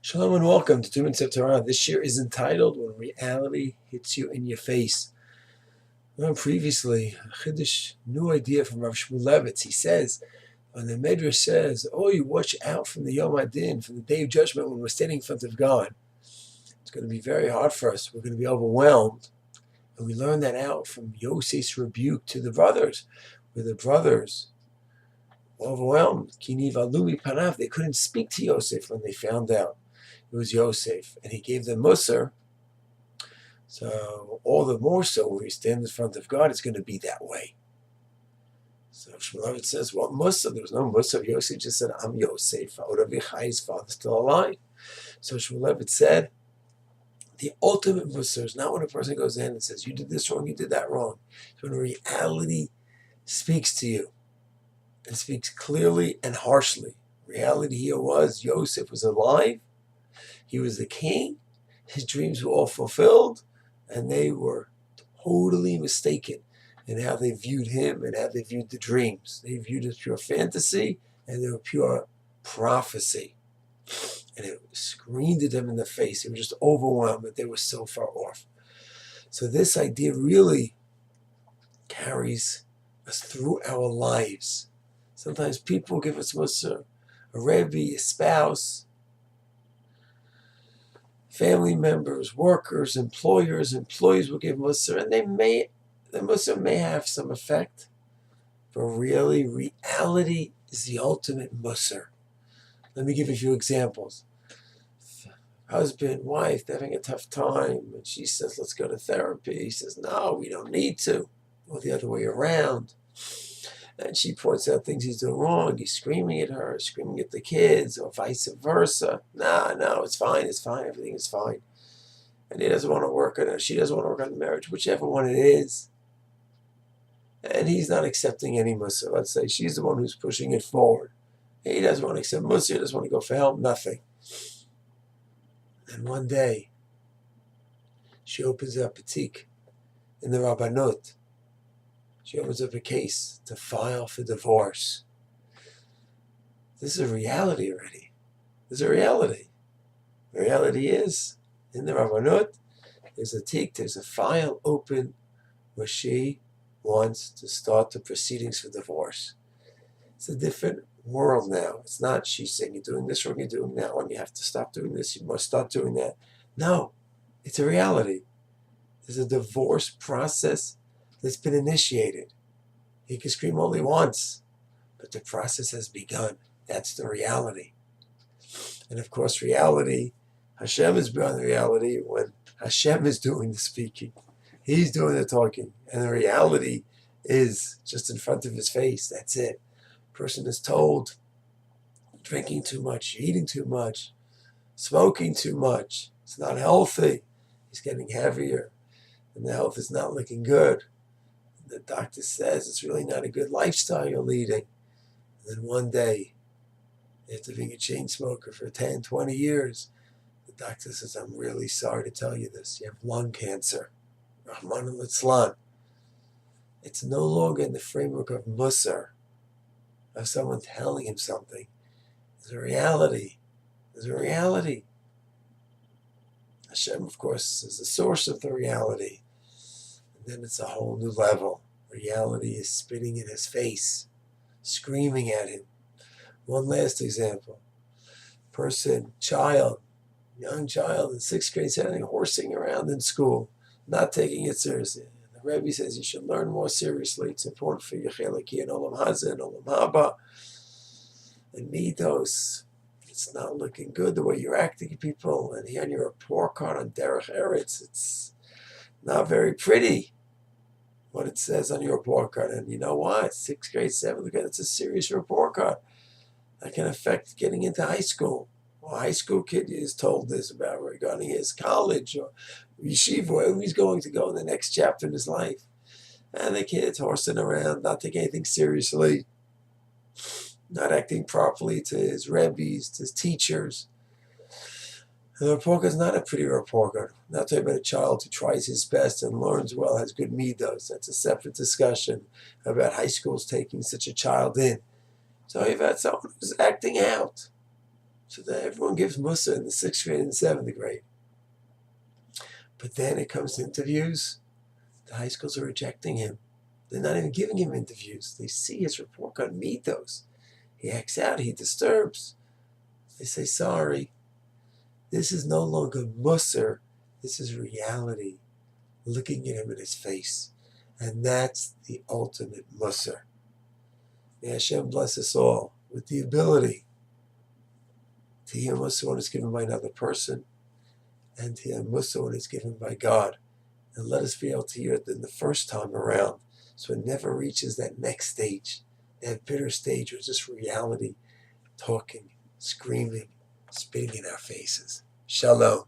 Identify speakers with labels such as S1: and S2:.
S1: Shalom and welcome to 2 Minutes of Torah. This year is entitled When Reality Hits You in Your Face. Previously, Chiddush, new idea from Rav Shmulevitz. He says, when the Medrash says, oh, you watch out from the Yom Adin, from the Day of Judgment when we're standing in front of God. It's going to be very hard for us. We're going to be overwhelmed. And we learn that out from Yosef's rebuke to the brothers, where the brothers were overwhelmed. Kini valumi panav. They couldn't speak to Yosef when they found out it was Yosef, and he gave them Mussar. So all the more so when we stand in front of God, it's going to be that way. So Shmuel says, what Mussar? There was no Mussar. Yosef just said, I'm Yosef. His father's still alive. So Shmuel said, the ultimate Mussar is not when a person goes in and says, you did this wrong, you did that wrong. It's when reality speaks to you and speaks clearly and harshly. Reality here was Yosef was alive. He was the king. His dreams were all fulfilled, and they were totally mistaken in how they viewed him and how they viewed the dreams. They viewed it as pure fantasy, and they were pure prophecy. And it screamed at them in the face. They were just overwhelmed that they were so far off. So this idea really carries us through our lives. Sometimes people give us mussar, a rebbe, a spouse, family members, workers, employers, employees will give mussar, and the mussar may have some effect, but really, reality is the ultimate mussar. Let me give you a few examples. Husband, wife, they're having a tough time, and she says, let's go to therapy. He says, no, we don't need to. Or the other way around. And she points out things he's doing wrong. He's screaming at her, screaming at the kids, or vice versa. No, it's fine, everything is fine. And he doesn't want to work on it, she doesn't want to work on the marriage, whichever one it is. And he's not accepting any mussar. Let's say she's the one who's pushing it forward. He doesn't want to accept mussar, he doesn't want to go for help, nothing. And one day, she opens up a tik in the Rabbanut. She opens up a case to file for divorce. This is a reality already. This is a reality. The reality is, in the Rabbanut, there's a tik, there's a file open where she wants to start the proceedings for divorce. It's a different world now. It's not she's saying you're doing this wrong, you're doing that wrong, you have to stop doing this, you must start doing that. No, it's a reality. There's a divorce process that's been initiated. He can scream all he wants, but the process has begun. That's the reality. And of course, reality, Hashem is beyond reality when Hashem is doing the speaking. He's doing the talking. And the reality is just in front of his face. That's it. Person is told, drinking too much, eating too much, smoking too much. It's not healthy. He's getting heavier. And the health is not looking good. And the doctor says it's really not a good lifestyle you're leading. And then one day, after being a chain smoker for 10, 20 years, the doctor says, I'm really sorry to tell you this. You have lung cancer. Rahman al-Islam. It's no longer in the framework of Mussar, of someone telling him something. There's a reality. There's a reality. Hashem, of course, is the source of the reality. And then it's a whole new level. Reality is spitting in his face, screaming at him. One last example. Person, child, young child in 6th grade, sitting horsing around in school, not taking it seriously. The Rebbe says you should learn more seriously. It's important for you, Chelaki and Olam Hazeh and Olam Haba. And Midos, it's not looking good the way you're acting to people. And here on your report card on Derech Eretz, it's not very pretty what it says on your report card. And you know what? 6th grade, 7th grade, it's a serious report card. That can affect getting into high school. Well, a high school kid is told this about regarding his college or yeshiva, where he's going to go in the next chapter in his life. And the kid's horsing around, not taking anything seriously, not acting properly to his rebbes, to his teachers. And the report card is not a pretty report card. Not talking about a child who tries his best and learns well, has good midos. That's a separate discussion about high schools taking such a child in. So you've had someone who's acting out. So that everyone gives Mussar in the 6th grade and 7th grade. But then it comes to interviews. The high schools are rejecting him. They're not even giving him interviews. They see his report card, meet those. He acts out, he disturbs. They say, sorry, this is no longer Mussar. This is reality. Looking at him in his face. And that's the ultimate Mussar. May Hashem bless us all with the ability to hear Mussar when it's given by another person, and to hear Mussar when it's given by God. And let us be able to hear it the first time around, so it never reaches that next stage, that bitter stage where it's just reality, talking, screaming, spitting in our faces. Shalom.